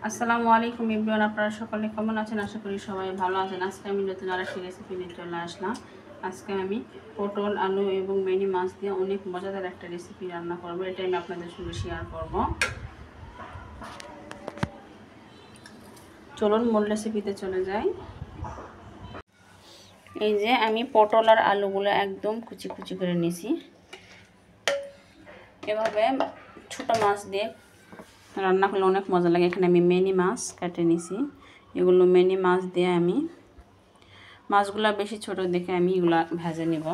আসসালামু আলাইকুম এভরিওয়ান, আপনারা সকলে কেমন আছেন? আশা করি সবাই ভালো আছেন। আজকে আমি নতুন আরেকটি রেসিপি নিয়ে চলে আসলাম। আজকে আমি পটল, আলু এবং মিনি মাছ দিয়ে অনেক মজাদার একটা রেসিপি রান্না করব। এটা আমি আপনাদের সঙ্গে শেয়ার করব। চলুন মূল রেসিপিতে চলে যাই। এই যে আমি পটল আর আলুগুলো একদম কুচি কুচি করে নিয়েছি। এভাবে ছোট মাছ দিয়ে রান্না করলে অনেক মজা লাগে। এখানে আমি মিনি মাছ কেটে নিয়েছি। এগুলো মিনি মাছ দিয়ে আমি মাছগুলো বেশি ছোট দেখে আমি এগুলা ভেজে নেব,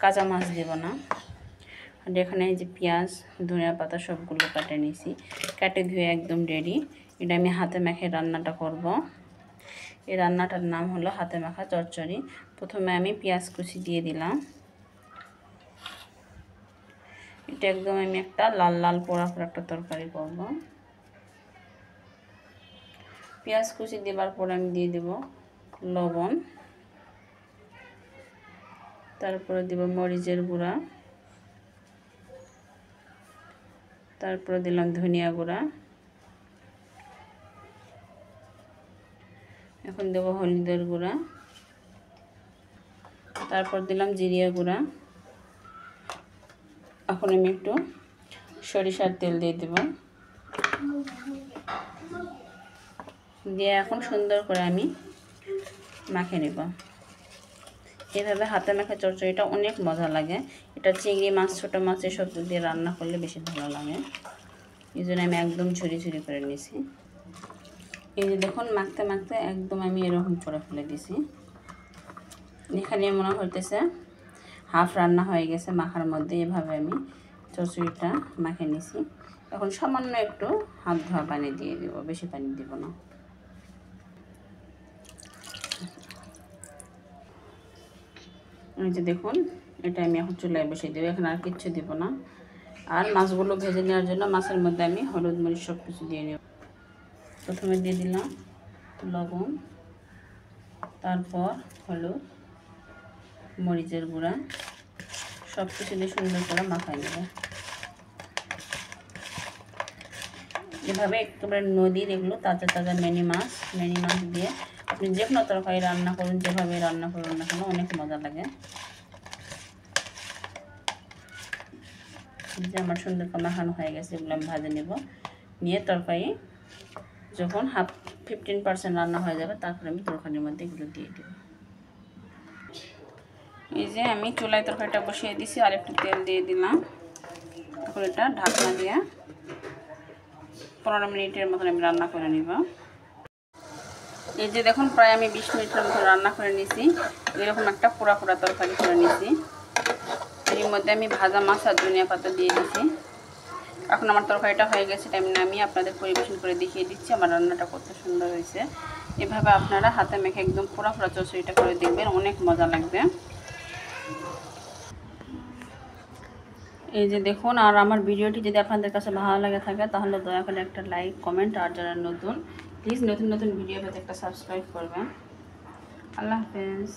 কাঁচা মাছ দেব না। আর এখানে এই যে পেঁয়াজ, ধনিয়া পাতা সবগুলো কেটে নিয়েছি, কেটে ধুয়ে একদম রেডি। এটা আমি হাতে মেখে রান্নাটা করব। এই রান্নাটার নাম হলো হাতে মাখা চচ্চড়ি। প্রথমে আমি পেঁয়াজ কুচি দিয়ে দিলাম। এটা একদম আমি একটা লাল লাল পোড়া পোড়া একটা তরকারি করব। পেঁয়াজ কুচি দেবার পর আমি দিয়ে দেব লবণ, তারপরে দেব মরিচের গুঁড়া, তারপরে দিলাম ধনিয়া গুঁড়া, এখন দেব হলুদের গুঁড়া, তারপর দিলাম জিরিয়া গুঁড়া। এখন আমি একটু সরিষার তেল দিয়ে দেব, দিয়ে এখন সুন্দর করে আমি মাখে নেব। এভাবে হাতে মাখা চচ্চড়িটা অনেক মজা লাগে। এটা চিংড়ি মাছ, ছোটো মাছ এসব দিয়ে রান্না করলে বেশি ভালো লাগে। এই জন্য আমি একদম ঝুরি ঝুরি করে নিয়েছি। এই যে দেখুন মাখতে মাখতে একদম আমি এরকম করে ফেলে দিয়েছি। এখানে মনে হইতেছে হাফ রান্না হয়ে গেছে মাখার মধ্যে। এভাবে আমি চচ্চড়িটা মাখে নিয়েছি। এখন সামান্য একটু হাত ধোয়া পানি দিয়ে দেব, বেশি পানি দেব না। এই যে দেখুন এটা আমি এখন চুলায় বসিয়ে দেবো। এখন আর কিচ্ছু দেব না। আর মাছগুলো ভেজে নেওয়ার জন্য মাছের মধ্যে আমি হলুদ মরিচ সব কিছু দিয়ে নেব। প্রথমে দিয়ে দিলাম লবণ, তারপর হলুদ, মরিচের গুঁড়া, সব কিছু দিয়ে সুন্দর করে মাখাই নেব। এভাবে একেবারে নদীর এগুলো তাজা তাজা মিনি মাছ দিয়ে আপনি যে কোনো তরকারি রান্না করুন, যেভাবে রান্না করুন না কেন অনেক মজা লাগে। যে আমার সুন্দর করে মাখানো হয়ে গেছে, এগুলো আমি ভাজে নেব। নিয়ে তরকারি যখন 15% রান্না হয়ে যাবে তারপরে আমি তরকারির মধ্যে এগুলো দিয়ে দেব। এই যে আমি চুলায় তরকারিটা বসিয়ে দিয়েছি, আর একটু তেল দিয়ে দিলাম। এখন এটা ঢাকনা দিয়ে 15 মিনিটের মতন আমি রান্না করে নিব। এই যে দেখুন প্রায় আমি 20 মিনিটের মতো রান্না করে নিয়েছি। এরকম একটা পোড়া পোড়া তরকারি করে নিয়েছি। এর মধ্যে আমি ভাজা মাছ আর ধনিয়া পাতা দিয়ে দিয়েছি। এখন আমার তরকারিটা হয়ে গেছে, এটা আমি নামিয়ে আপনাদের পরিবেশন করে দেখিয়ে দিচ্ছি আমার রান্নাটা কত সুন্দর হয়েছে। এভাবে আপনারা হাতে মেখে একদম পোড়া পোড়া চচ্চড়িটা করে দেখবেন, অনেক মজা লাগবে। এই যে দেখুন, আর আমার ভিডিওটি যদি আপনাদের কাছে ভালো লাগে থাকে তাহলে দয়া করে একটা লাইক, কমেন্ট, আর যারা নতুন প্লিজ নতুন নতুন ভিডিও পেতে একটা সাবস্ক্রাইব করবেন। আল্লাহ হাফেজ।